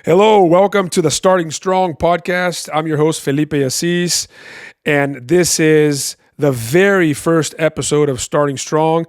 Hello, welcome to the Starting Strong podcast. I'm your host, Felipe Assis, and this is the very first episode of Starting Strong.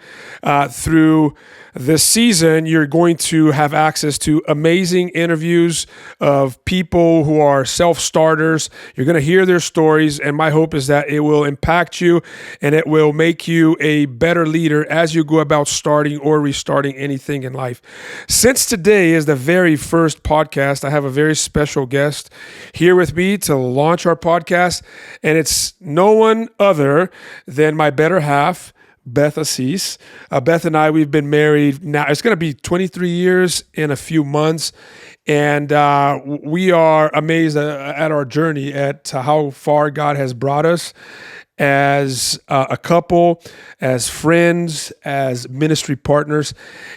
Through this season, you're going to have access to amazing interviews of people who are self-starters. You're going to hear their stories, and my hope is that it will impact you and it will make you a better leader as you go about starting or restarting anything in life. Since today is the very first podcast, I have a very special guest here with me to launch our podcast, and it's no one other than my better half, Beth Assis. Beth and I, we've been married now. It's going to be 23 years in a few months. And we are amazed at our journey, at how far God has brought us as a couple, as friends, as ministry partners.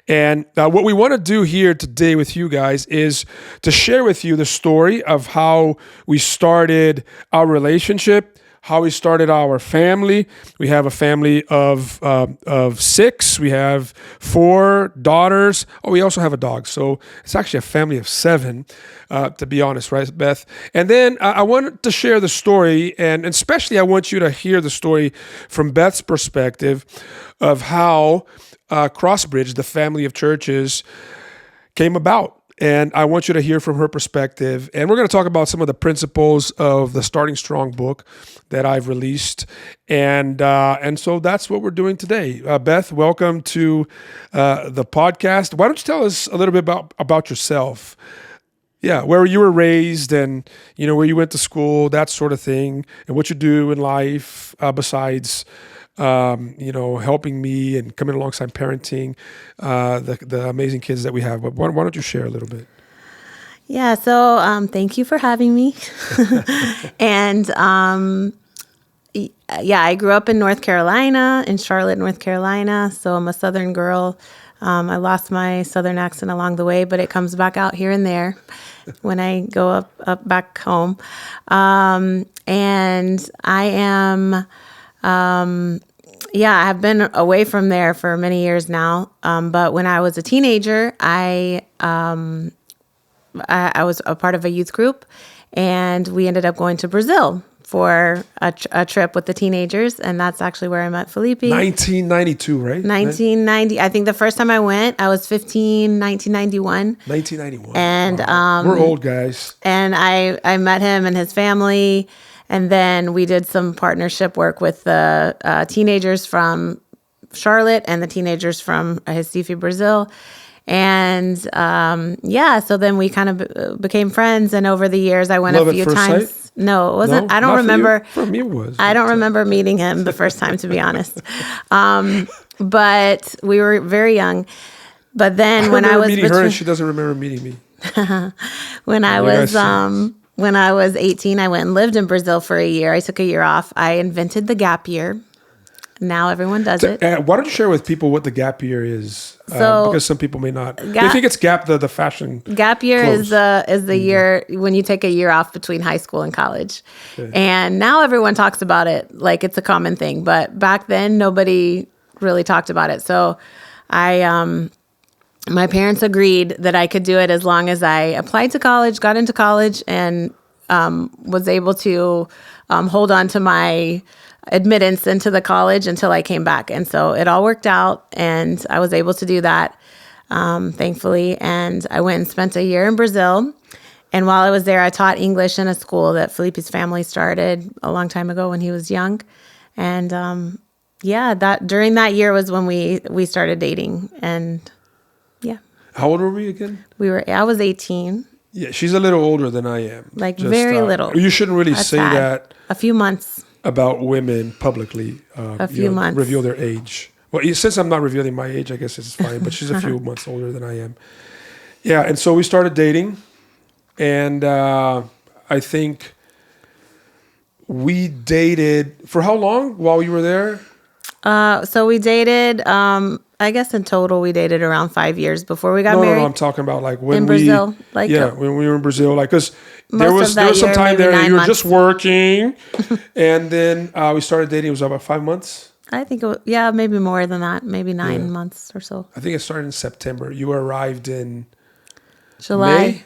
And what we want to do here today with you guys is to share with you the story of how we started our relationship, how we started our family. We have a family of 6. We have 4 daughters. Oh, we also have a dog. So it's actually a family of 7, to be honest, right, Beth? And then I wanted to share the story, and especially I want you to hear the story from Beth's perspective of how Crossbridge, the family of churches, came about. And I want you to hear from her perspective. And we're going to talk about some of the principles of the Starting Strong book that I've released. And so that's what we're doing today. Beth, welcome to the podcast. Why don't you tell us a little bit about yourself? Yeah, where you were raised and, where you went to school, that sort of thing, and what you do in life besides helping me and coming alongside parenting the amazing kids that we have. But why don't you share a little bit? Yeah, so thank you for having me. And I grew up in North Carolina, in Charlotte, North Carolina. So I'm a Southern girl. I lost my Southern accent along the way, but it comes back out here and there when I go up back home. And I am... I have been away from there for many years now. But when I was a teenager, I was a part of a youth group, and we ended up going to Brazil for a trip with the teenagers. And that's actually where I met Felipe. 1992, right? 1990. I think the first time I went, I was 15, 1991. 1991. And, wow. We're old guys. And I met him and his family. And then we did some partnership work with the teenagers from Charlotte and the teenagers from Recife, Brazil. And so then we kind of became friends. And over the years, I went a few times. Sight? No, it wasn't. No, I don't remember. For me, it was. I don't remember meeting him the first time, to be honest. But we were very young. But then when I was meeting her, and she doesn't remember meeting me. When I was 18, I went and lived in Brazil for a year. I took a year off. I invented the gap year. Now everyone does it. Why don't you share with people what the gap year is? Because some people may not. They think it's Gap, the fashion. Gap year clothes. is the year when you take a year off between high school and college. Okay. And now everyone talks about it like it's a common thing. But back then, nobody really talked about it. So my parents agreed that I could do it as long as I applied to college, got into college, and was able to hold on to my admittance into the college until I came back. And so it all worked out, and I was able to do that, thankfully. And I went and spent a year in Brazil. And while I was there, I taught English in a school that Felipe's family started a long time ago when he was young. And that during that year was when we started dating. And yeah. How old were we again? I was 18. Yeah, she's a little older than I am. Like very little. You shouldn't really say that. A few months. About women publicly. A few months. Reveal their age. Well, since I'm not revealing my age, I guess it's fine. But she's a few months older than I am. Yeah, and so we started dating. And I think we dated for how long while you were there? So we dated, I guess in total we dated around 5 years before we got married. No, I'm talking about like when in Brazil. When we were in Brazil, like, because there was some time there you were just working, and then we started dating. It was about 5 months. I think it was, maybe more than that, maybe 9 months or so. I think it started in September. You arrived in July.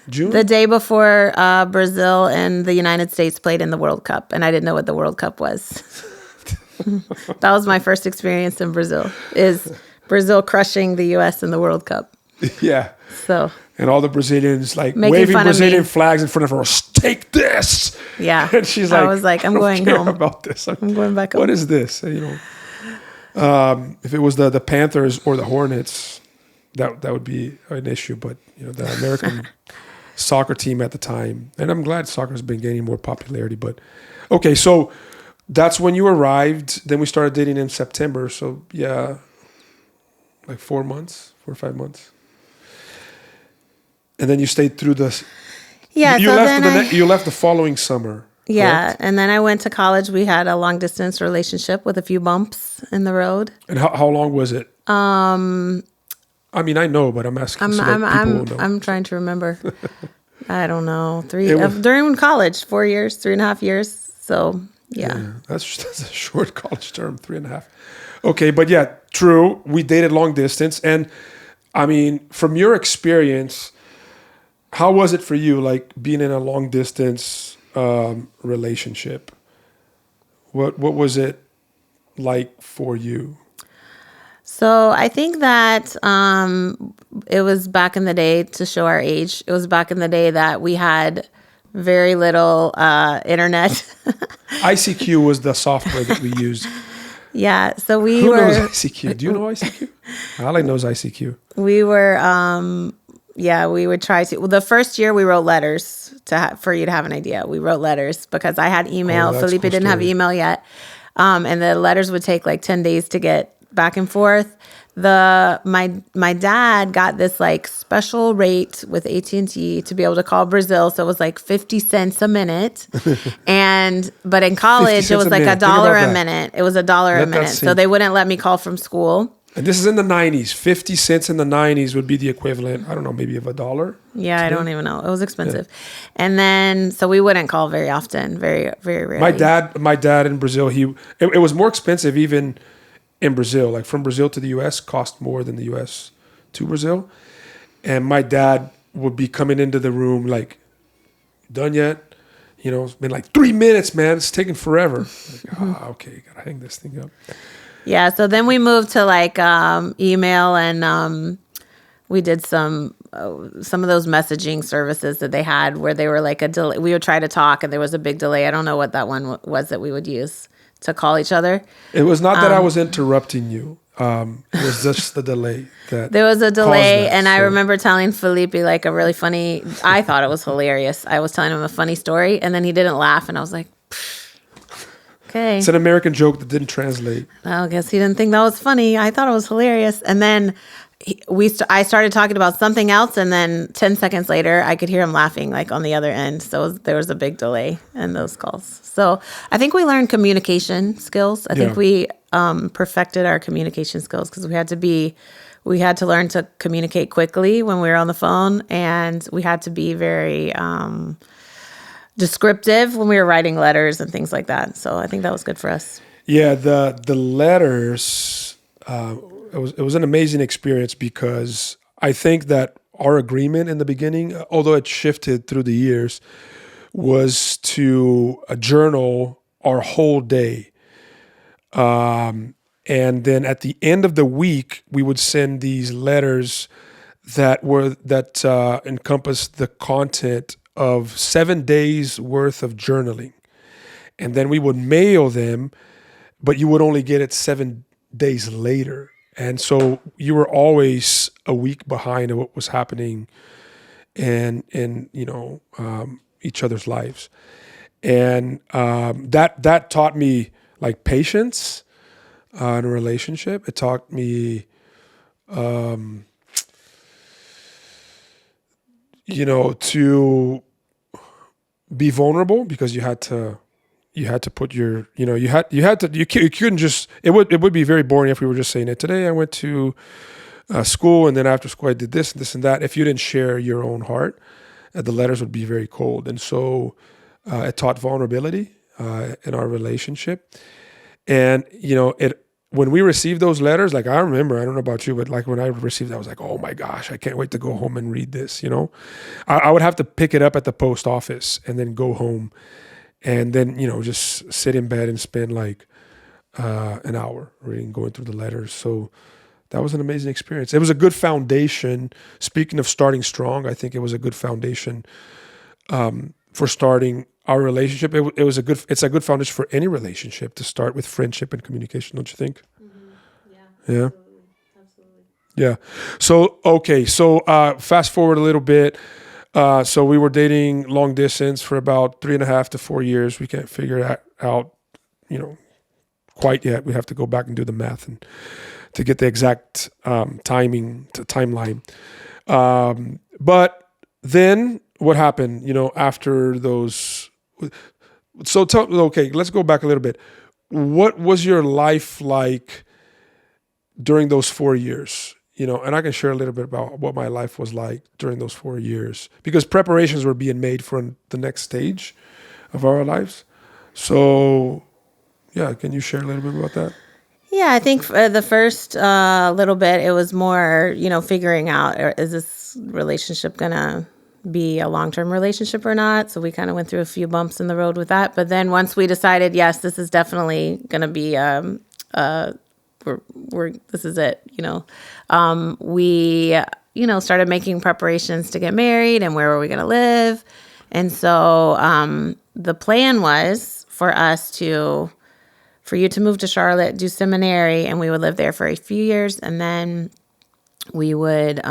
June? The day before Brazil and the United States played in the World Cup, and I didn't know what the World Cup was. That was my first experience in Brazil, is Brazil crushing the U.S. in the World Cup. Yeah. So, and all the Brazilians like Making waving fun of Brazilian me. flags in front of her. Take this. yeah. And she's like, I was like, I'm I don't going care home. about this. I'm going back home. What is this? And, if it was the Panthers or the Hornets, that would be an issue. But the American soccer team at the time, and I'm glad soccer has been gaining more popularity. But okay, so that's when you arrived. Then we started dating in September. So yeah, like 4 or 5 months. And then you stayed through the. Yeah. You so left then you left the following summer. yeah, correct? and then I went to college. We had a long distance relationship with a few bumps in the road. And how long was it? I mean, I know, but I'm asking so that people will know. I'm trying to remember. I don't know. During college, 4 years, 3.5 years. So yeah. That's a short college term, 3.5. Okay, but yeah, true. We dated long distance, and I mean, from your experience, how was it for you, like being in a long distance relationship? What was it like for you? So I think that it was back in the day, to show our age. It was back in the day that we had very little internet. ICQ was the software that we used. Yeah, so Who knows ICQ? Do you know ICQ? Ali knows ICQ. we were we would try to. Well, the first year we wrote letters for you to have an idea. We wrote letters because I had email. that's Felipe cool didn't have story. email yet, and the letters would take like 10 days to get back and forth. My dad got this like special rate with AT&T to be able to call Brazil, so it was like 50 cents a minute, but in college it was like minute. $1 Think about a that. minute. It was $1 a Let that minute, so sink. they wouldn't let me call from school. And this is in the 90s. 50 cents in the 90s would be the equivalent, I don't know, maybe of $1. Yeah, I don't even know. It was expensive. And then, so we wouldn't call very often, very, very rarely. My dad in Brazil, it was more expensive even in Brazil. Like from Brazil to the U.S. cost more than the U.S. to Brazil. And my dad would be coming into the room like, done yet? It's been like 3 minutes, man. It's taking forever. Like, okay, gotta hang this thing up. Yeah, so then we moved to like email, and we did some of those messaging services that they had where they were like a delay. We would try to talk and there was a big delay. I don't know what that one was that we would use to call each other. It was not that I was interrupting you. It was just the delay. There was a delay, and I so. remember telling Felipe like a really funny, I thought it was hilarious. I was telling him a funny story, and then he didn't laugh, and I was like, okay. It's an American joke that didn't translate. I guess he didn't think that was funny. I thought it was hilarious. And then I started talking about something else, and then 10 seconds later, I could hear him laughing like on the other end. So there was a big delay in those calls. So I think we learned communication skills. I think we perfected our communication skills because we had to learn to communicate quickly when we were on the phone, and we had to be very descriptive when we were writing letters and things like that. So I think that was good for us. Yeah, the letters, it was an amazing experience because I think that our agreement in the beginning, although it shifted through the years, was to journal our whole day. And then at the end of the week, we would send these letters that encompassed the content of 7 days worth of journaling. And then we would mail them, but you would only get it 7 days later. And so you were always a week behind of what was happening in each other's lives. And that taught me like patience in a relationship. It taught me to be vulnerable because you had to put your, you couldn't just, it would be very boring if we were just saying it. Today I went to school, and then after school I did this and that. If you didn't share your own heart, the letters would be very cold. And so it taught vulnerability in our relationship. And, when we received those letters, like I remember, I don't know about you, but like when I received it, I was like, oh my gosh, I can't wait to go home and read this, I would have to pick it up at the post office and then go home and then, just sit in bed and spend like an hour reading, going through the letters. So that was an amazing experience. It was a good foundation. Speaking of starting strong, I think it was a good foundation for starting our relationship. It's a good foundation for any relationship to start with friendship and communication, don't you think? Mm-hmm. Yeah. Absolutely. Yeah. So, okay. So, fast forward a little bit. So we were dating long distance for about 3.5 to 4 years. We can't figure that out, quite yet. We have to go back and do the math and to get the exact timeline. But then what happened, after those? So let's go back a little bit. What was your life like during those 4 years? And I can share a little bit about what my life was like during those 4 years, because preparations were being made for the next stage of our lives. So, yeah, can you share a little bit about that? Yeah, I think the first little bit, it was more, figuring out, is this relationship going to be a long-term relationship or not? So we kind of went through a few bumps in the road with that. But then once we decided, yes, this is definitely going to be, this is it, we, started making preparations to get married and where were we going to live. And so the plan was for you to move to Charlotte, do seminary, and we would live there for a few years, and then we would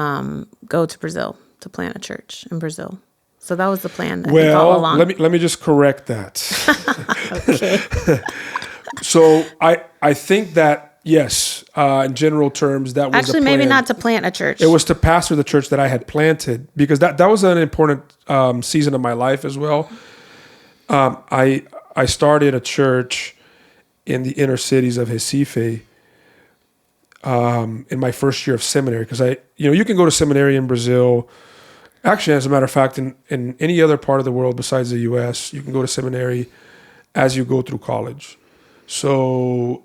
go to Brazil to plant a church in Brazil. So that was the plan. I think, all along. Let me just correct that. Okay. So I think that, yes, in general terms, that was actually the plan. Maybe not to plant a church. It was to pastor the church that I had planted, because that was an important season of my life as well. I started a church in the inner cities of Recife in my first year of seminary, because you can go to seminary in Brazil. Actually, as a matter of fact, in any other part of the world besides the U.S., you can go to seminary as you go through college. So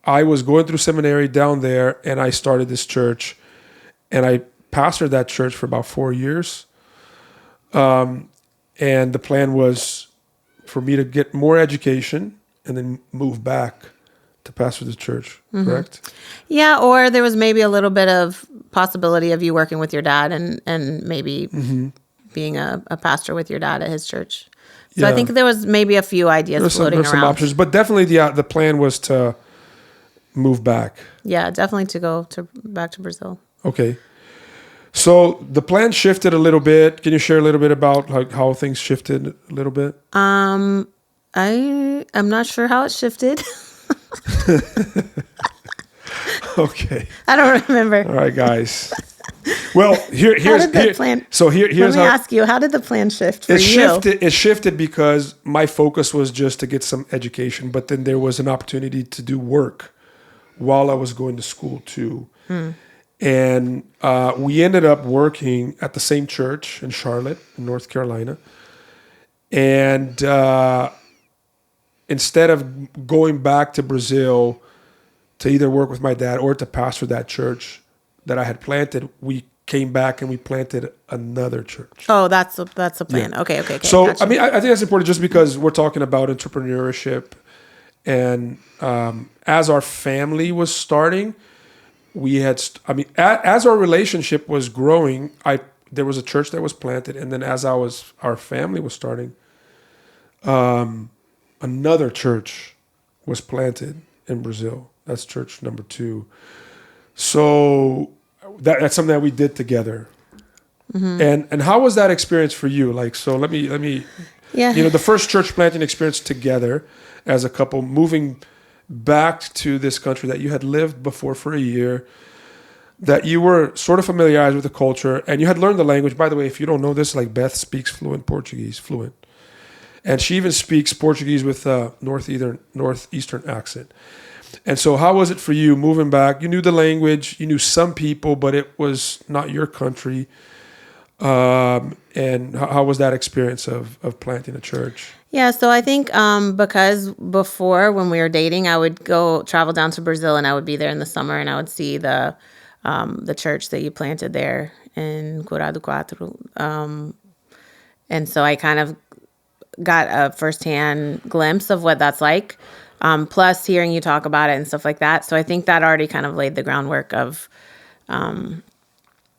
I was going through seminary down there, and I started this church, and I pastored that church for about 4 years. And the plan was for me to get more education and then move back to pastor the church, correct? Yeah, or there was maybe a little bit of possibility of you working with your dad and maybe being a pastor with your dad at his church. So I think there was maybe a few ideas floating around. Some options, but definitely the plan was to move back. Yeah, definitely to go back to Brazil. Okay. So the plan shifted a little bit. Can you share a little bit about how things shifted a little bit? I'm not sure how it shifted. Okay. I don't remember. All right, guys. Well, here's the plan. So here's Let me ask you, how did the plan shift for you? It shifted because my focus was just to get some education, but then there was an opportunity to do work while I was going to school too. And we ended up working at the same church in Charlotte, in North Carolina. And instead of going back to Brazil to either work with my dad or to pastor that church that I had planted, we came back and we planted another church. Oh, that's a plan. Yeah. Okay. So, gotcha. I mean, I think that's important just because we're talking about entrepreneurship. And as our family was starting, as our relationship was growing, there was a church that was planted. And then as our family was starting, another church was planted in Brazil. That's church number 2. So that's something that we did together. And how was that experience for you? So let me yeah. The first church planting experience together as a couple, moving back to this country that you had lived before for a year, that you were sort of familiarized with the culture, and you had learned the language. By the way, if you don't know this, Beth speaks fluent Portuguese, and she even speaks Portuguese with a northeastern accent. And so how was it for you moving back? You knew the language, you knew some people, but it was not your country. And And how was that experience of planting a church? Yeah, so I think because before when we were dating, I would go travel down to Brazil and I would be there in the summer and I would see the church that you planted there in Curado Quatro. And so I kind of got a firsthand glimpse of what that's like. Plus hearing you talk about it and stuff like that. So I think that already kind of laid the groundwork of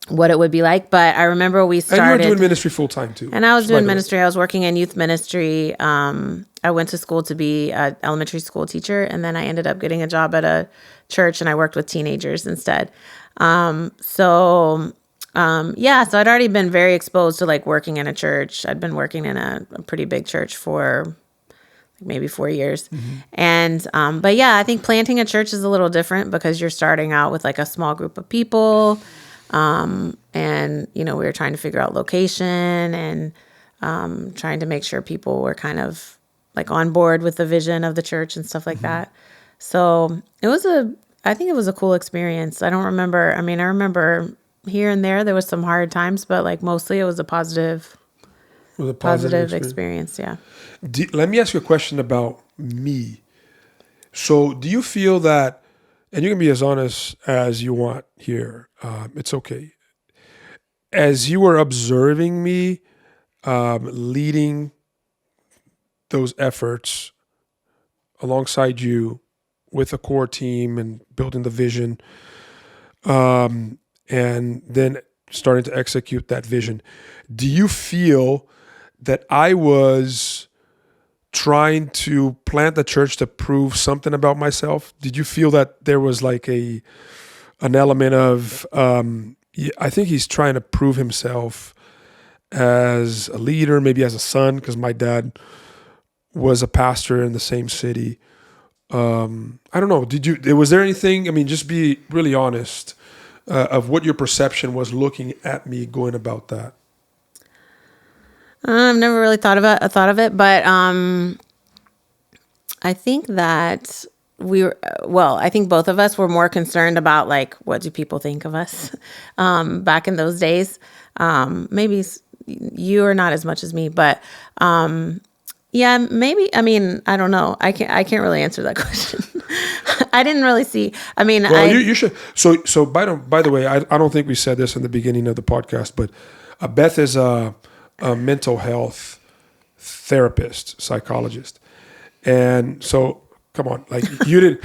what it would be like. But I remember we started. And you were doing ministry full time too. And I was doing ministry. I was working in youth ministry. I went to school to be an elementary school teacher, and then I ended up getting a job at a church, and I worked with teenagers instead. So I'd already been very exposed to like working in a church. I'd been working in a pretty big church for maybe 4 years. And, I think planting a church is a little different because you're starting out with like a small group of people. And, we were trying to figure out location and, trying to make sure people were kind of like on board with the vision of the church and stuff like that. So I think it was a cool experience. I don't remember. I remember here and there was some hard times, but like mostly it was a positive experience. Yeah. Let me ask you a question about me. So do you feel that, and you can be as honest as you want here, it's okay. As you were observing me leading those efforts alongside you with a core team and building the vision, and then starting to execute that vision, do you feel that I was trying to plant the church to prove something about myself? Did you feel that there was like an element of, I think he's trying to prove himself as a leader, maybe as a son, because my dad was a pastor in the same city. I don't know. Was there anything, just be really honest, of what your perception was looking at me going about that? I've never really thought of it, but I think that I think both of us were more concerned about like, what do people think of us back in those days? Maybe you are not as much as me, but maybe. I don't know. I can't really answer that question. I didn't really see. You should. So by the way, I don't think we said this in the beginning of the podcast, but Beth is a mental health therapist, psychologist, and so come on, like you didn't.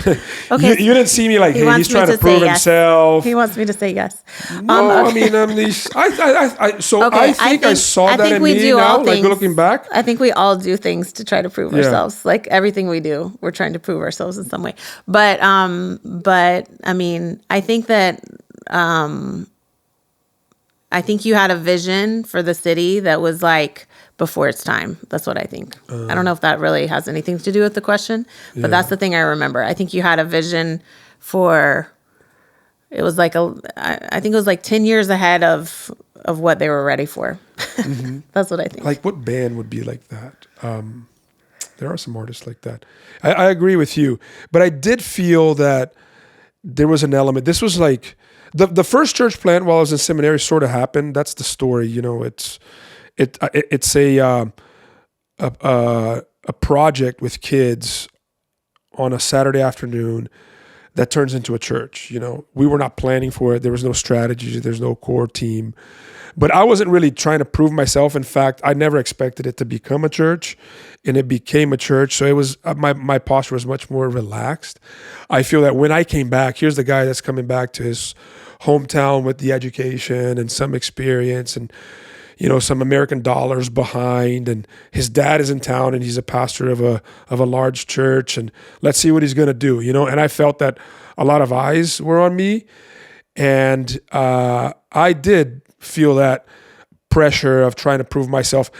Okay. you didn't see me like, hey, he's trying to prove himself. He wants me to say yes. No, okay. I think I saw that in me now. Like looking back, I think we all do things to try to prove ourselves. Like everything we do, we're trying to prove ourselves in some way. But I think that. I think you had a vision for the city that was like before its time. That's what I think. I don't know if that really has anything to do with the question, but that's the thing I remember. I think you had a vision for, it was like I think it was like 10 years ahead of what they were ready for. Mm-hmm. That's what I think. Like what band would be like that? There are some artists like that. I agree with you, but I did feel that there was an element. This was like, The first church plant while I was in seminary sort of happened. That's the story, It's a project with kids on a Saturday afternoon that turns into a church. We were not planning for it. There was no strategy. There's no core team. But I wasn't really trying to prove myself. In fact, I never expected it to become a church, and it became a church. So it was my posture was much more relaxed. I feel that when I came back, here's the guy that's coming back to his hometown with the education and some experience and some American dollars behind, and his dad is in town and he's a pastor of a large church, and let's see what he's going to do, and I felt that a lot of eyes were on me, and I did feel that pressure of trying to prove myself.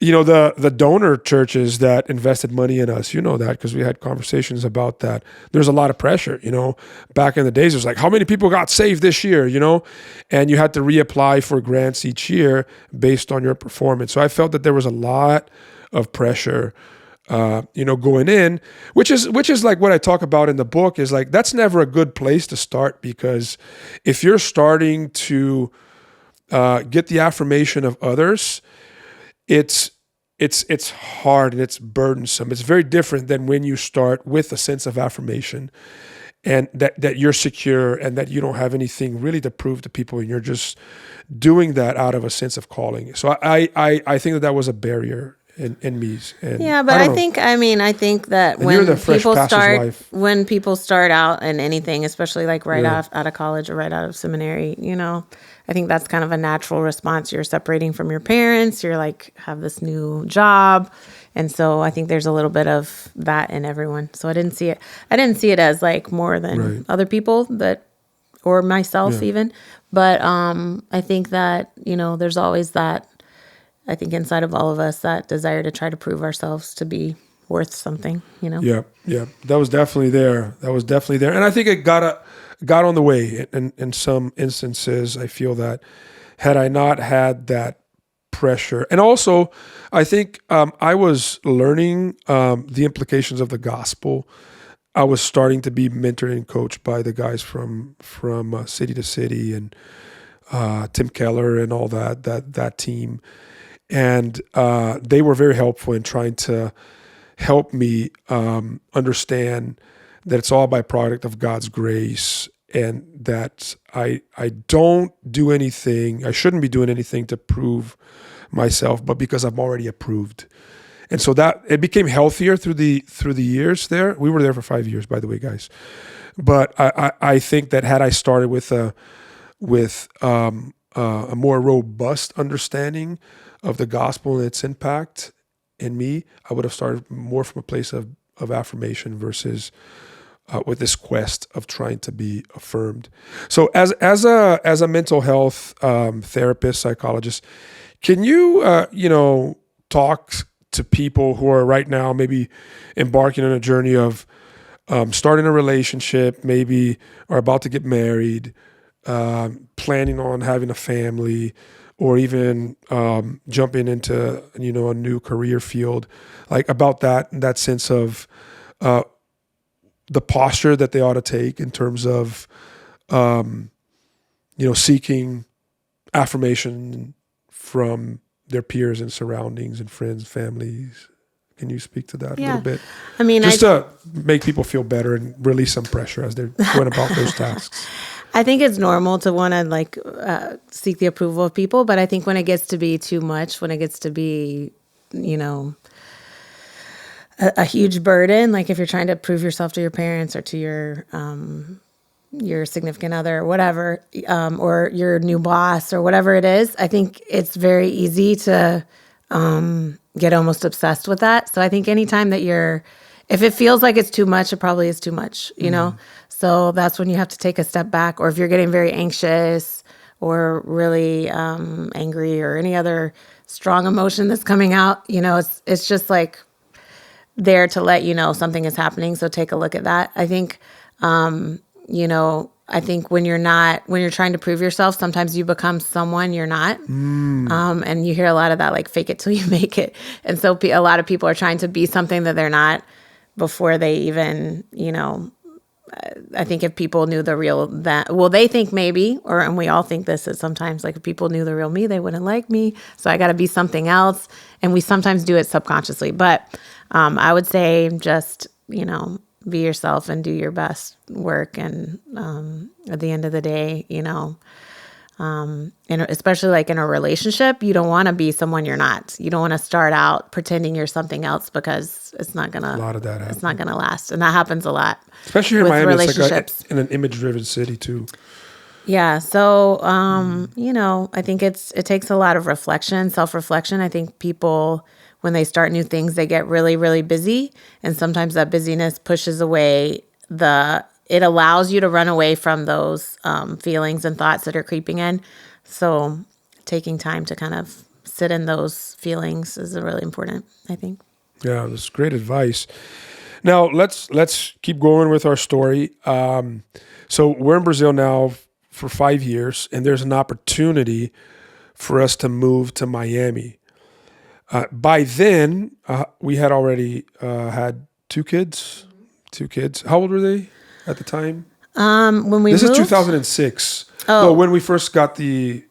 The donor churches that invested money in us, that because we had conversations about that. There's a lot of pressure, back in the days, it was like, how many people got saved this year, and you had to reapply for grants each year based on your performance. So I felt that there was a lot of pressure, going in, which is like what I talk about in the book, is like, that's never a good place to start, because if you're starting to get the affirmation of others, it's hard and it's burdensome. It's very different than when you start with a sense of affirmation and that you're secure and that you don't have anything really to prove to people, and you're just doing that out of a sense of calling. So I think that was a barrier in me. And yeah, but I think that when people start out in anything, especially like out of college or right out of seminary, I think that's kind of a natural response. You're separating from your parents. You're like have this new job. And so I think there's a little bit of that in everyone. So I didn't see it as like more than other people or myself even. But I think that, there's always that, I think inside of all of us, that desire to try to prove ourselves to be worth something, Yeah. That was definitely there. And I think it got on the way in some instances. I feel that had I not had that pressure, and also I think I was learning the implications of the gospel. I was starting to be mentored and coached by the guys from City to City and Tim Keller and all that team, and they were very helpful in trying to help me understand that it's all byproduct of God's grace, and that I don't do anything, I shouldn't be doing anything to prove myself, but because I'm already approved. And so that it became healthier through the years there. We were there for 5 years, by the way, guys. But I think that had I started with a more robust understanding of the gospel and its impact in me, I would have started more from a place of affirmation versus with this quest of trying to be affirmed. So as a mental health therapist, psychologist, can you talk to people who are right now maybe embarking on a journey of starting a relationship, maybe are about to get married, planning on having a family, or even jumping into a new career field, like about that sense of the posture that they ought to take in terms of seeking affirmation from their peers and surroundings and friends, families. Can you speak to that a little bit? I mean, just to make people feel better and release some pressure as they're going about those tasks. I think it's normal to want to seek the approval of people, but I think when it gets to be too much, when it gets to be, a huge burden, like if you're trying to prove yourself to your parents or to your significant other or whatever, or your new boss or whatever it is, I think it's very easy to get almost obsessed with that. So I think anytime that if it feels like it's too much, it probably is too much, So that's when you have to take a step back. Or if you're getting very anxious or really angry or any other strong emotion that's coming out, it's just like there to let you know something is happening. So take a look at that. I think, I think when you're trying to prove yourself, sometimes you become someone you're not. And you hear a lot of that, like fake it till you make it. And so a lot of people are trying to be something that they're not before they even, I think if people knew the real they think maybe, and we all think this, is sometimes like if people knew the real me, they wouldn't like me. So I got to be something else. And we sometimes do it subconsciously. But I would say just, be yourself and do your best work. And at the end of the day, and especially like in a relationship, you don't want to be someone you're not. You don't want to start out pretending you're something else, because it's not gonna. A lot of that happens. It's not gonna last, and that happens a lot. Especially here in Miami, relationships. It's like in an image-driven city too. Yeah. So, I think it takes a lot of reflection, self-reflection. I think people, when they start new things, they get really, really busy, and sometimes that busyness pushes away it allows you to run away from those feelings and thoughts that are creeping in. So taking time to kind of sit in those feelings is really important, I think. Yeah, that's great advice. Now, let's keep going with our story. So we're in Brazil now for 5 years, and there's an opportunity for us to move to Miami. By then, we had already had two kids. How old were they at the time? When we this moved? is 2006. Oh. No, when we first got the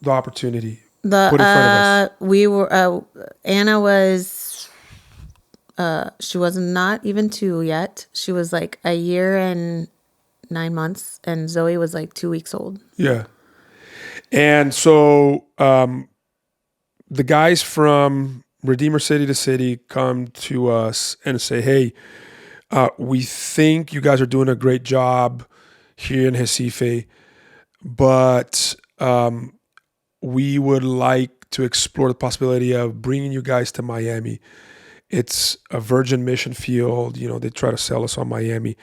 the opportunity The put in front of us? we were Anna was she was not even 2 yet. She was like a year and 9 months, and Zoe was like 2 weeks old. Yeah. And so the guys from Redeemer City to City come to us and say, hey, we think you guys are doing a great job here in Recife, but we would like to explore the possibility of bringing you guys to Miami. It's a virgin mission field. You know, they try to sell us on Miami,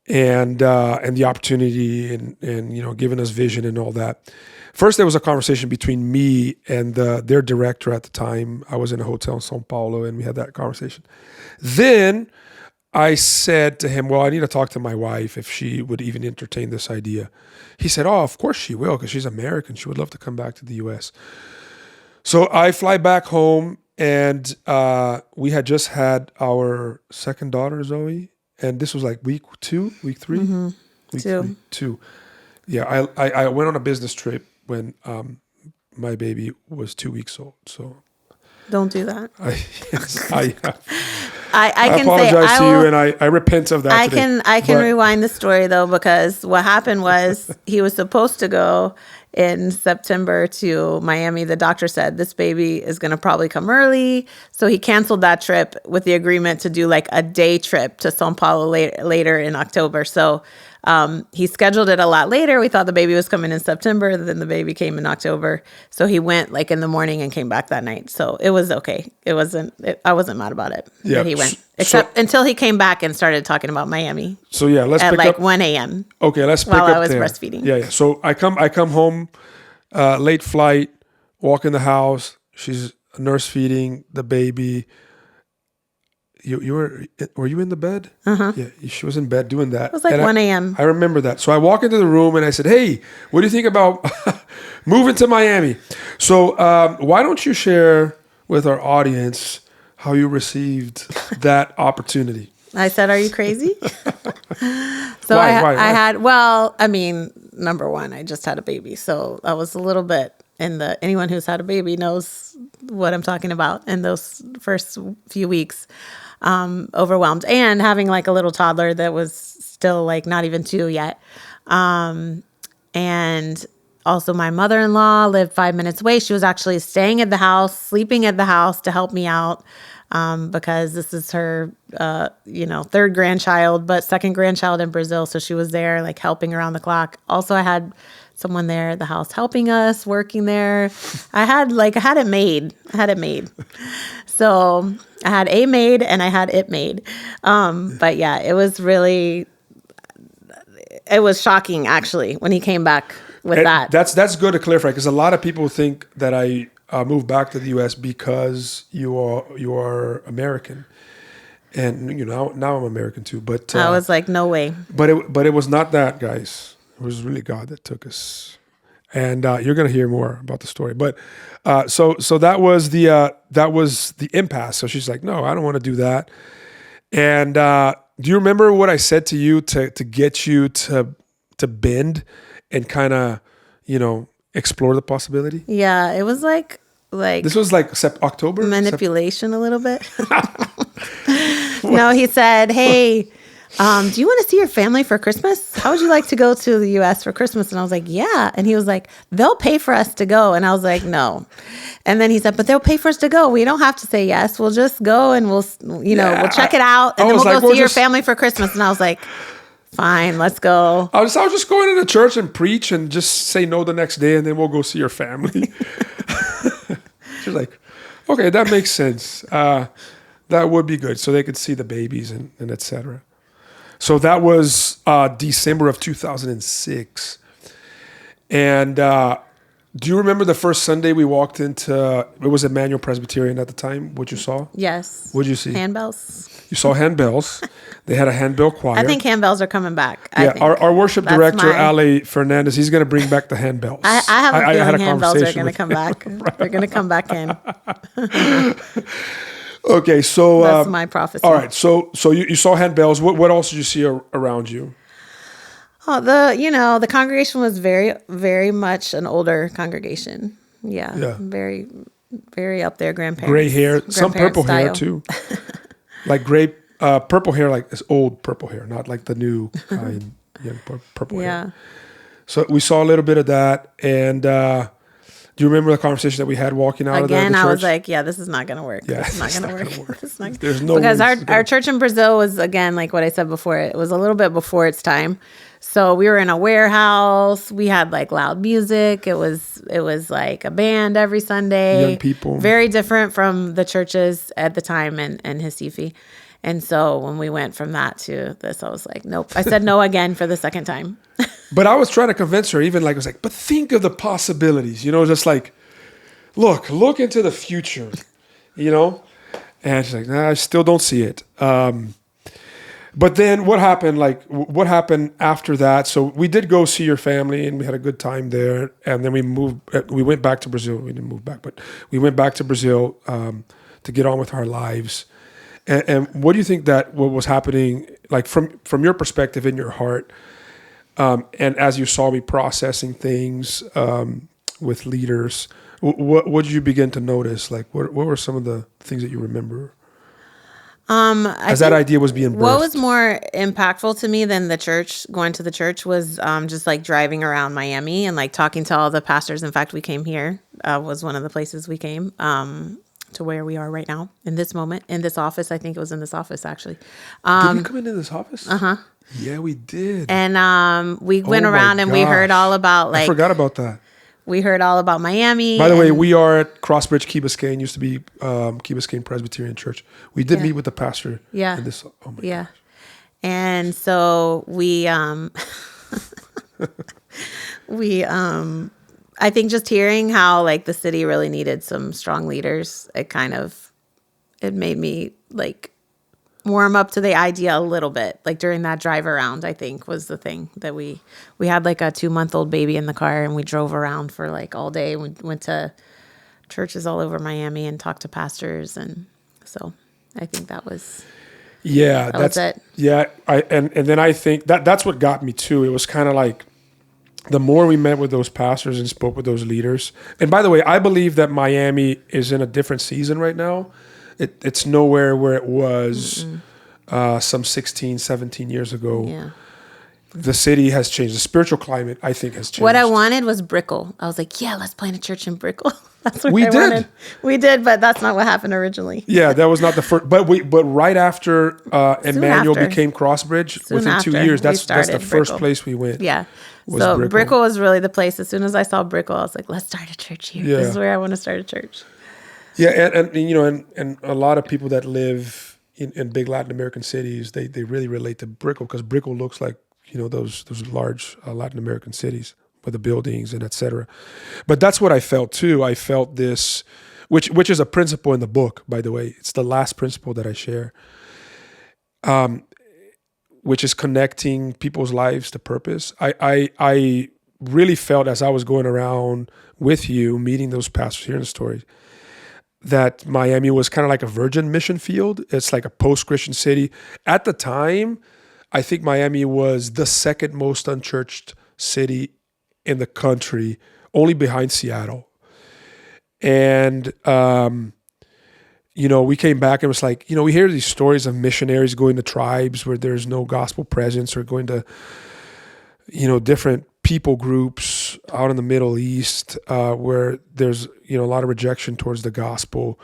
and the opportunity and you know, giving us vision and all that. First, there was a conversation between me and their director at the time. I was in a hotel in São Paulo, and we had that conversation. Then I said to him, well, I need to talk to my wife if she would even entertain this idea. He said, oh, of course she will, because she's American. She would love to come back to the U.S. So I fly back home, and we had just had our second daughter, Zoe, and this was like week 2, week 3? Mm-hmm. Week 2. Yeah, I went on a business trip when my baby was 2 weeks old. So Don't do that. I can apologize say to you, and I repent of that today. I can rewind the story though, because what happened was he was supposed to go in September to Miami. The doctor said this baby is going to probably come early, so he canceled that trip with the agreement to do like a day trip to São Paulo later in October. So he scheduled it a lot later. We thought the baby was coming in September, then the baby came in October. So he went like in the morning and came back that night. So it was okay. I wasn't mad about it that he went, except until he came back and started talking about Miami. So yeah, let's at pick like up 1 a.m. Okay, let's pick while up I was there. breastfeeding. Yeah. So I come home, late flight, walk in the house. She's nurse feeding the baby. You were you in the bed? Uh-huh. Yeah, she was in bed doing that. It was like and 1 a.m. I remember that. So I walk into the room and I said, hey, what do you think about moving to Miami? So why don't you share with our audience how you received that opportunity? I said, are you crazy? So Why? I had, well, I mean, number one, I just had a baby. So I was a little bit anyone who's had a baby knows what I'm talking about in those first few weeks. Overwhelmed, and having like a little toddler that was still like not even 2 yet. And also my mother-in-law lived 5 minutes away. She was actually staying at the house, sleeping at the house to help me out. Because this is her, third grandchild, but second grandchild in Brazil. So she was there like helping around the clock. Also, I had someone there at the house helping us, working there. I had it made. So I had a maid and I had it made. But yeah, it was shocking actually when he came back with that. That's good to clarify, because a lot of people think that I moved back to the U.S. because you are American, and now I'm American too. But I was like, no way. But it was not that, guys. It was really God that took us, and you're gonna hear more about the story. But so that was the impasse. So she's like, no, I don't want to do that. And do you remember what I said to you to get you to bend and kind of explore the possibility? Yeah, it was like this was like October manipulation a little bit. No, he said, hey, do you want to see your family for Christmas? How would you like to go to the U.S. for Christmas? And I was like, yeah. And he was like, they'll pay for us to go. And I was like, no. And then he said, but they'll pay for us to go. We don't have to say yes. We'll just go and we'll check it out. And then we'll go see your family for Christmas. And I was like, fine, let's go. I was just going into church and preach and just say no the next day, and then we'll go see your family. She's like, okay, that makes sense. That would be good, so they could see the babies and etc. So that was December of 2006. And do you remember the first Sunday we walked into, it was Emmanuel Presbyterian at the time, what you saw? Yes. What did you see? Handbells. You saw handbells. They had a handbell choir. I think handbells are coming back. Yeah, our worship director, Ali Fernandez, he's going to bring back the handbells. I have a feeling handbells are going to come back. They're going to come back in. Okay, so that's my prophecy. All right, so you saw handbells. What else did you see around you? Oh, the congregation was very, very much an older congregation. Yeah. Yeah. Very, very up there, Gray hair, some purple hair style. too. Like gray, purple hair, like it's old purple hair, not like the new kind, young purple hair. Yeah. So we saw a little bit of that. And do you remember the conversation that we had walking out of the Again, church? I was like, yeah, this is not going to work. Yeah, This is not it's going to not work. gonna work. This is not- There's no because way this is our gonna- church in Brazil was, again, like what I said before, it was a little bit before its time. So we were in a warehouse. We had like loud music. It was like a band every Sunday. Young people. Very different from the churches at the time in Recife. And so when we went from that to this, I was like, nope. I said no again for the second time. But I was trying to convince her, even like, I was like, but think of the possibilities, just like, look into the future, And she's like, nah, I still don't see it. But then what happened? Like, what happened after that? So we did go see your family, and we had a good time there. And then we moved. We went back to Brazil. We didn't move back, but we went back to Brazil to get on with our lives. And what do you think that what was happening, like from your perspective in your heart, and as you saw me processing things with leaders, what did you begin to notice? Like, what were some of the things that you remember? As that idea was being birthed. What was more impactful to me than going to the church was just like driving around Miami and like talking to all the pastors. In fact, we came here, was one of the places we came to where we are right now in this moment, in this office. I think it was in this office, actually. Did you come into this office? Uh-huh. Yeah, we did. And we went Oh my around and we heard gosh. all about I forgot about that. we heard all about Miami. By the way, we are at Crossbridge, Key Biscayne, used to be Key Biscayne Presbyterian Church. We did meet with the pastor. Yeah. In this, oh my Yeah. gosh. And so we I think just hearing how like the city really needed some strong leaders, it made me like warm up to the idea a little bit. Like during that drive around, I think was the thing that we had like a 2-month-old baby in the car, and we drove around for like all day. We went to churches all over Miami and talked to pastors, and so I think that was That's it. Yeah, and then I think that's what got me too. It was kind of like the more we met with those pastors and spoke with those leaders. And by the way, I believe that Miami is in a different season right now. It's nowhere where it was some 16, 17 years ago. Yeah. The city has changed. The spiritual climate, I think, has changed. What I wanted was Brickell. I was like, yeah, let's plant a church in Brickell. That's what We I did. wanted. We did, but that's not what happened originally. Yeah, that was not the first. But right after Emmanuel after. became Crossbridge, Soon within 2 after, years, we that's the started first Brickell. place we went. Yeah. Was So Brickell. Brickell was really the place. As soon as I saw Brickell, I was like, let's start a church here. Yeah. This is where I want to start a church. Yeah, and a lot of people that live in big Latin American cities, they really relate to Brickell because Brickell looks like those large Latin American cities with the buildings and et cetera. But that's what I felt too. I felt this, which is a principle in the book, by the way. It's the last principle that I share, which is connecting people's lives to purpose. I really felt as I was going around with you, meeting those pastors, hearing the stories, that Miami was kind of like a virgin mission field. It's like a post-Christian city. At the time, I think Miami was the second most unchurched city in the country, only behind Seattle. And, we came back and it was like, we hear these stories of missionaries going to tribes where there's no gospel presence, or going to, different people groups out in the Middle East where there's, a lot of rejection towards the gospel.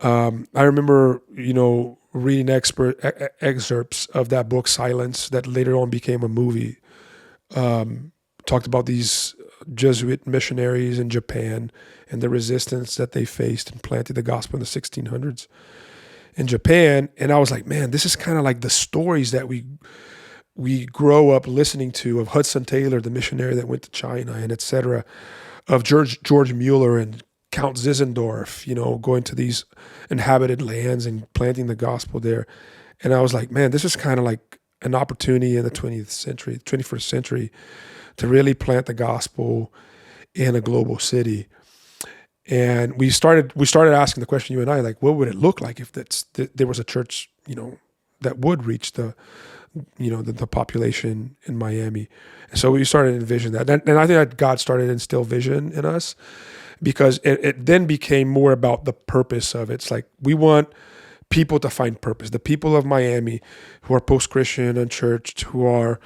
I remember, reading excerpts of that book, Silence, that later on became a movie. Talked about these Jesuit missionaries in Japan and the resistance that they faced in planting the gospel in the 1600s in Japan. And I was like, man, this is kind of like the stories that we grow up listening to of Hudson Taylor, the missionary that went to China, and et cetera, of George Mueller and Count Zinzendorf, going to these inhabited lands and planting the gospel there. And I was like, man, this is kind of like an opportunity in the 21st century to really plant the gospel in a global city. And we started asking the question, you and I, like, what would it look like if there was a church, that would reach the the population in Miami. And so we started to envision that. And I think that God started to instill vision in us, because it then became more about the purpose of it. It's like, we want people to find purpose. The people of Miami who are post-Christian, unchurched, who are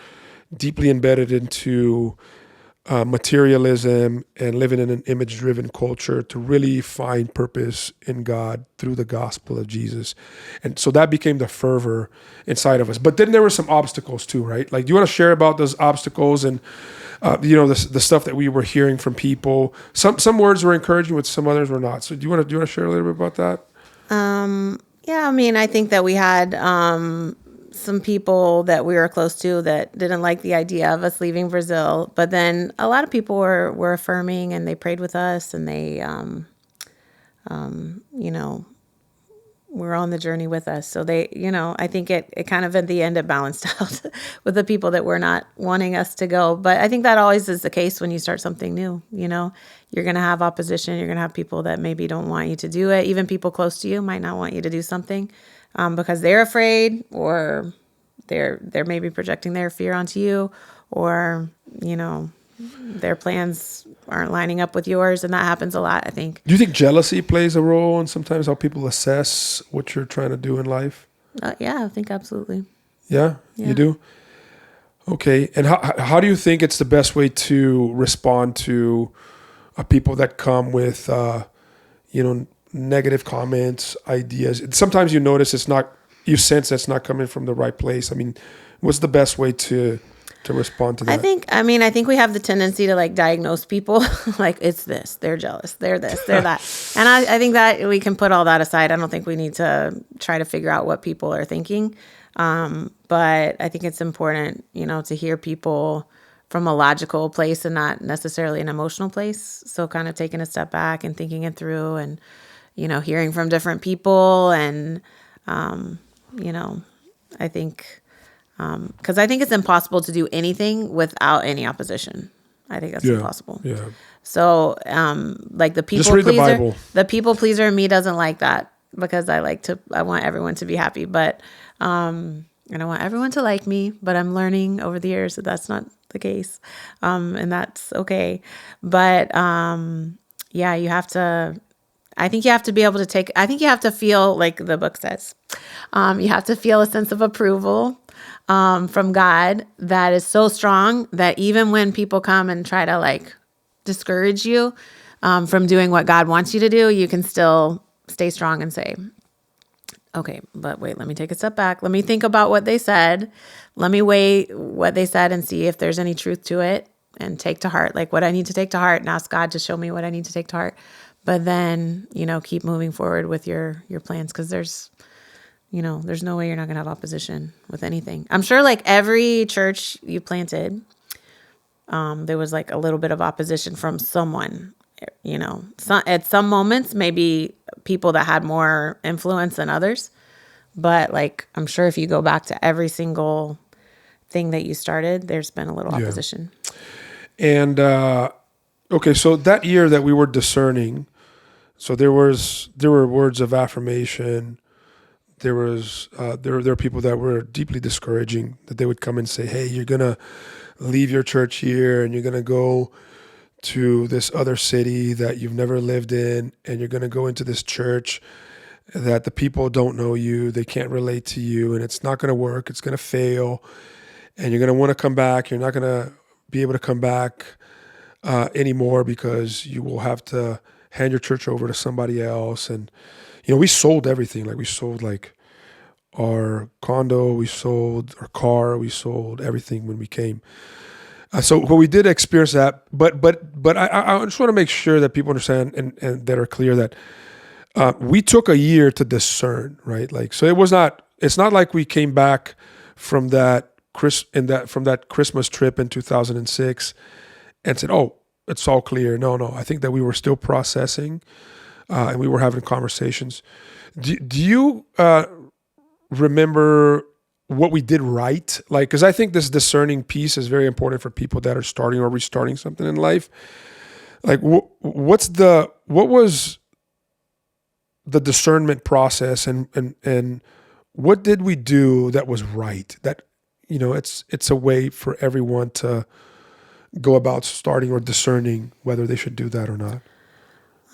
deeply embedded into materialism and living in an image-driven culture, to really find purpose in God through the gospel of Jesus. And so that became the fervor inside of us. But then there were some obstacles too, right? Like, do you want to share about those obstacles and the stuff that we were hearing from people? Some words were encouraging, but some others were not. So do you want to share a little bit about that? Yeah, I mean, I think that we had some people that we were close to that didn't like the idea of us leaving Brazil. But then a lot of people were affirming, and they prayed with us, and they, were on the journey with us. So they, I think it kind of at the end it balanced out with the people that were not wanting us to go. But I think that always is the case when you start something new. You're going to have opposition. You're going to have people that maybe don't want you to do it. Even people close to you might not want you to do something because they're afraid, or they're maybe projecting their fear onto you, or, their plans aren't lining up with yours. And that happens a lot, I think. Do you think jealousy plays a role in sometimes how people assess what you're trying to do in life? Yeah, I think absolutely. Yeah, you do? Okay. And how do you think it's the best way to respond to people that come with, negative comments, ideas? Sometimes you notice you sense that's not coming from the right place. I mean, what's the best way to respond to that? I think we have the tendency to diagnose people like, it's this, they're jealous, they're this, they're that. And I think that we can put all that aside. I don't think we need to try to figure out what people are thinking. But I think it's important, to hear people from a logical place and not necessarily an emotional place. So kind of taking a step back and thinking it through, and, hearing from different people. And, I think, because I think it's impossible to do anything without any opposition. I think that's impossible. Yeah. So, the people just read pleaser, the Bible. The people pleaser in me doesn't like that, because I want everyone to be happy, but, and I want everyone to like me, but I'm learning over the years that that's not the case. And that's okay. But, you have to, I think you have to be able to I think you have to feel, like the book says, you have to feel a sense of approval from God that is so strong that even when people come and try to discourage you from doing what God wants you to do, you can still stay strong and say, okay, but wait, let me take a step back. Let me think about what they said. Let me weigh what they said and see if there's any truth to it, and take to heart what I need to take to heart, and ask God to show me what I need to take to heart. But then, keep moving forward with your plans, because there's no way you're not going to have opposition with anything. I'm sure every church you planted, there was a little bit of opposition from someone, at some moments, maybe people that had more influence than others. But I'm sure if you go back to every single thing that you started, there's been a little opposition. And, okay, so that year that we were discerning, so there were words of affirmation. There were people that were deeply discouraging, that they would come and say, hey, you're going to leave your church here and you're going to go to this other city that you've never lived in, and you're going to go into this church that the people don't know you, they can't relate to you, and it's not going to work, it's going to fail, and you're going to want to come back. You're not going to be able to come back anymore, because you will have to hand your church over to somebody else. And we sold everything. We sold our condo, we sold our car, we sold everything when we came. So we did experience that, but I just want to make sure that people understand and that are clear that we took a year to discern, right? So it's not like we came back from that Christmas trip in 2006 and said, oh, it's all clear. No. I think that we were still processing, and we were having conversations. Do you remember what we did right? Because I think this discerning piece is very important for people that are starting or restarting something in life. What was the discernment process, and what did we do that was right? That it's a way for everyone to go about starting or discerning whether they should do that or not?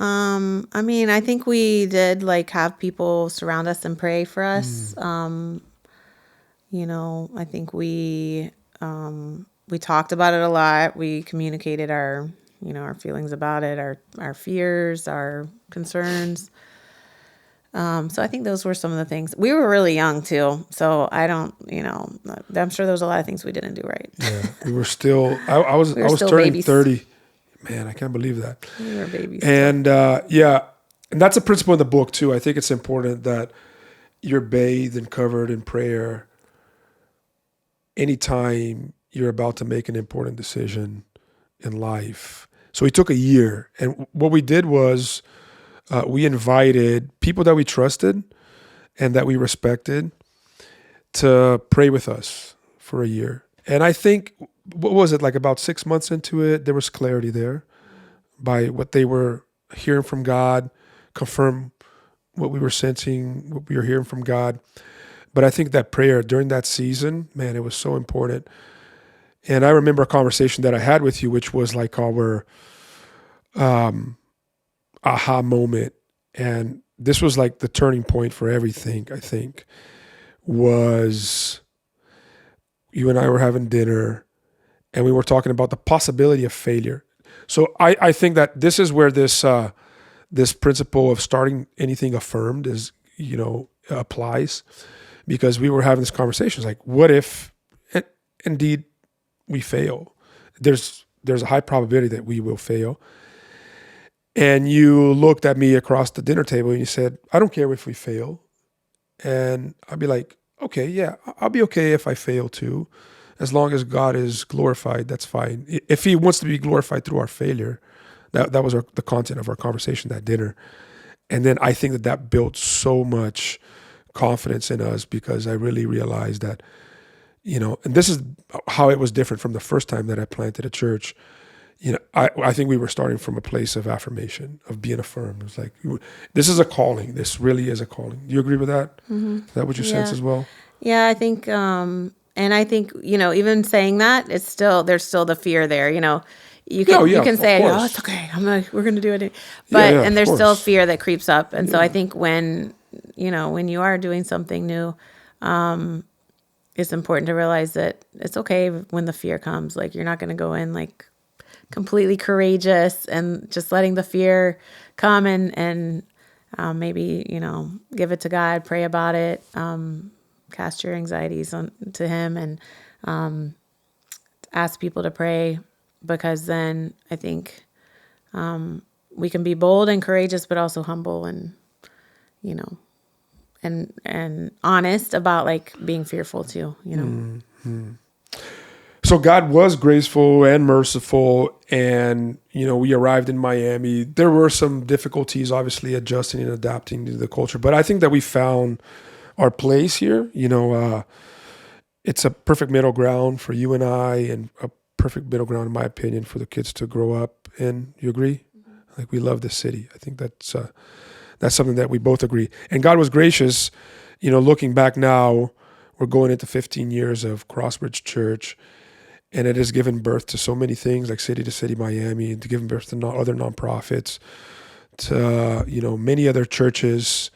I mean, I think we did like have people surround us and pray for us. I think we talked about it a lot. We communicated our feelings about it, our fears, our concerns. So I think those were some of the things. We were really young too, so I don't, I'm sure there was a lot of things we didn't do right. Yeah, we were still. I was We were I was still turning babies. 30. Man, I can't believe that. We were babies. And and that's a principle in the book too. I think it's important that you're bathed and covered in prayer anytime you're about to make an important decision in life. So we took a year, and what we did was we invited people that we trusted and that we respected to pray with us for a year. And I think, what was it, like about 6 months into it, there was clarity there by what they were hearing from God, confirm what we were sensing, what we were hearing from God. But I think that prayer during that season, man, it was so important. And I remember a conversation that I had with you, which was like our aha moment. And this was like the turning point for everything, I think, was you and I were having dinner and we were talking about the possibility of failure. So I think that this is where this principle of starting anything affirmed applies, because we were having this conversation. It's like, what if indeed we fail? There's a high probability that we will fail. And you looked at me across the dinner table and you said, I don't care if we fail. And I'd be like, okay, yeah, I'll be okay if I fail too. As long as God is glorified, that's fine. If he wants to be glorified through our failure, that was the content of our conversation that dinner. And then I think that built so much confidence in us, because I really realized that, and this is how it was different from the first time that I planted a church. I think we were starting from a place of affirmation, of being affirmed. It was like, this is a calling. This really is a calling. Do you agree with that? Mm-hmm. Is that what you sense as well? Yeah, I think, and I think, even saying that, there's still the fear there. You can say, oh, it's okay. We're going to do it. But, and there's still fear that creeps up. And so I think when you are doing something new, it's important to realize that it's okay when the fear comes. Like, you're not going to go in like completely courageous and just letting the fear come and maybe, give it to God, pray about it, cast your anxieties to him, and ask people to pray, because then I think we can be bold and courageous, but also humble and, and honest about like being fearful too, Mm-hmm. So God was graceful and merciful, and we arrived in Miami. There were some difficulties, obviously, adjusting and adapting to the culture, but I think that we found our place here. It's a perfect middle ground for you and I, and a perfect middle ground, in my opinion, for the kids to grow up in. You agree? Mm-hmm. Like, we love this city. I think that's something that we both agree. And God was gracious. Looking back now, we're going into 15 years of Crossbridge Church. And it has given birth to so many things, like City to City Miami, and to give birth to other nonprofits. To many other churches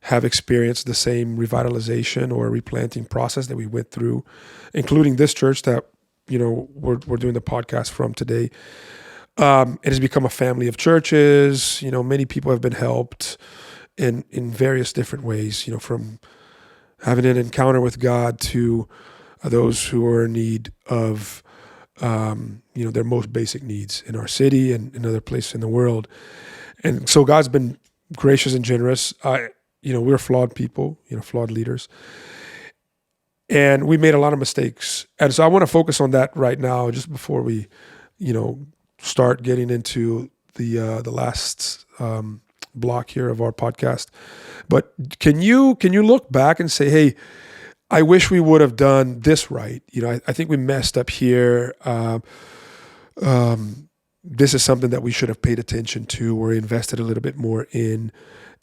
have experienced the same revitalization or replanting process that we went through, including this church that we're doing the podcast from today. It has become a family of churches. Many people have been helped in various different ways. From having an encounter with God to those who are in need of, their most basic needs in our city and in other places in the world. And so God's been gracious and generous. We're flawed people, flawed leaders. And we made a lot of mistakes. And so I want to focus on that right now, just before we, start getting into the last block here of our podcast. But can you look back and say, hey, I wish we would have done this right. I think we messed up here. This is something that we should have paid attention to or invested a little bit more in.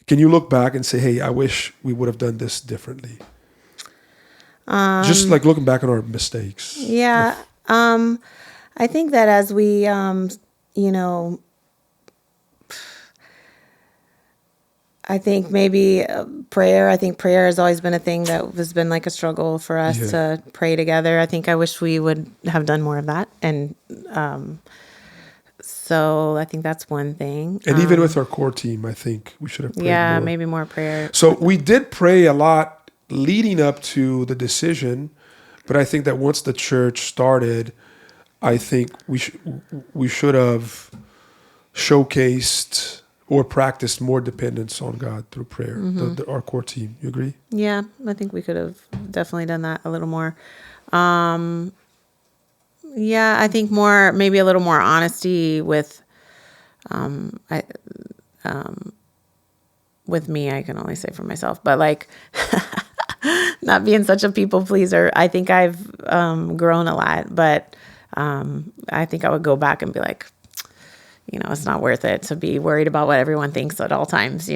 Can you look back and say, hey, I wish we would have done this differently? Just like looking back on our mistakes. Yeah. I think that as we, I think maybe prayer. I think prayer has always been a thing that has been like a struggle for us to pray together. I think I wish we would have done more of that. And so I think that's one thing. And even with our core team, I think we should have prayed more. Maybe more prayer. So we did pray a lot leading up to the decision, but I think that once the church started, I think we should have showcased or practiced more dependence on God through prayer, our core team. You agree? Yeah, I think we could have definitely done that a little more. I think maybe a little more honesty with, with me. I can only say for myself, but like not being such a people pleaser. I think I've grown a lot, but I think I would go back and be like, it's not worth it to be worried about what everyone thinks at all times,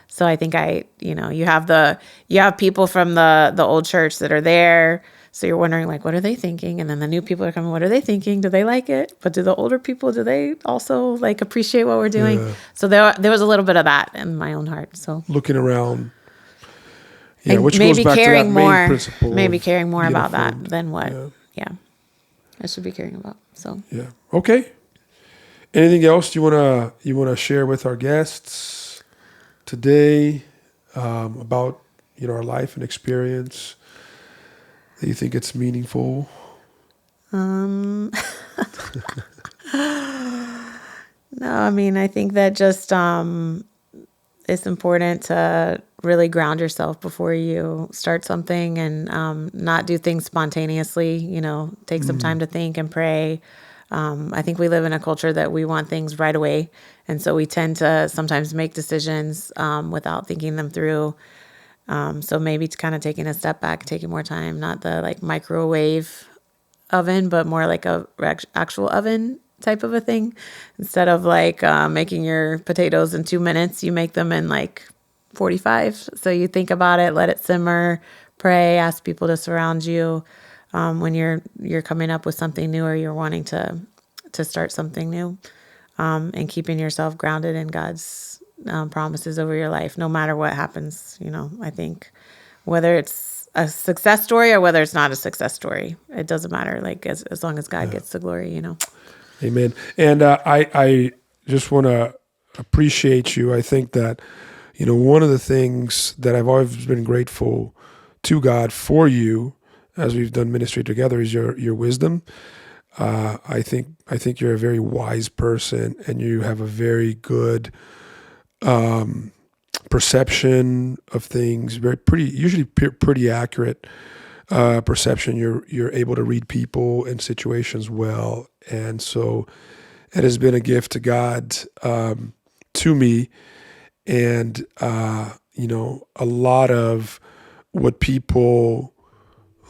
So I think you have people from the old church that are there. So you're wondering like, what are they thinking? And then the new people are coming. What are they thinking? Do they like it? But do the older people, do they also like appreciate what we're doing? Yeah. So there was a little bit of that in my own heart. So looking around. Yeah, and which maybe goes back caring to that more, main principle. Maybe caring more about that than what, I should be caring about. So yeah, okay. Anything else you wanna share with our guests today about our life and experience that you think it's meaningful? No, I mean I think that just it's important to really ground yourself before you start something and not do things spontaneously. Take some time to think and pray. I think we live in a culture that we want things right away. And so we tend to sometimes make decisions without thinking them through. So maybe it's kind of taking a step back, taking more time, not the like microwave oven, but more like a actual oven type of a thing. Instead of like making your potatoes in 2 minutes, you make them in like 45. So you think about it, let it simmer, pray, ask people to surround you. When you're coming up with something new or you're wanting to start something new, and keeping yourself grounded in God's promises over your life, no matter what happens. I think whether it's a success story or whether it's not a success story, it doesn't matter. Like as long as God gets the glory, Amen. And I just want to appreciate you. I think that one of the things that I've always been grateful to God for you as we've done ministry together is your wisdom. I think you're a very wise person, and you have a very good perception of things. Usually pretty accurate perception. You're able to read people and situations well, and so it has been a gift to God to me, and a lot of what people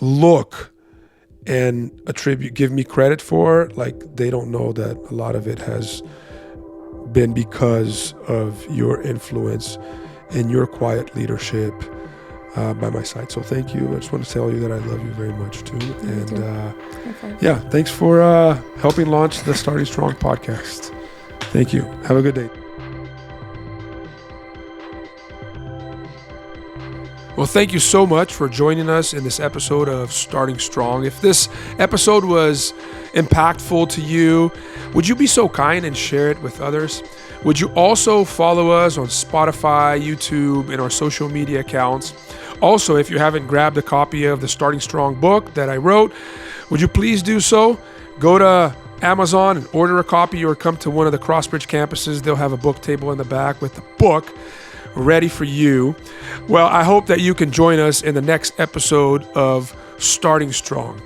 look and give me credit for, like they don't know that a lot of it has been because of your influence and your quiet leadership by my side. So thank you. I just want to tell you that I love you very much too. And thanks for helping launch the Starting Strong podcast. Thank you. Have a good day. Well, thank you so much for joining us in this episode of Starting Strong. If this episode was impactful to you, would you be so kind and share it with others? Would you also follow us on Spotify, YouTube, and our social media accounts? Also, if you haven't grabbed a copy of the Starting Strong book that I wrote, would you please do so? Go to Amazon and order a copy, or come to one of the Crossbridge campuses. They'll have a book table in the back with the book ready for you. Well, I hope that you can join us in the next episode of Starting Strong.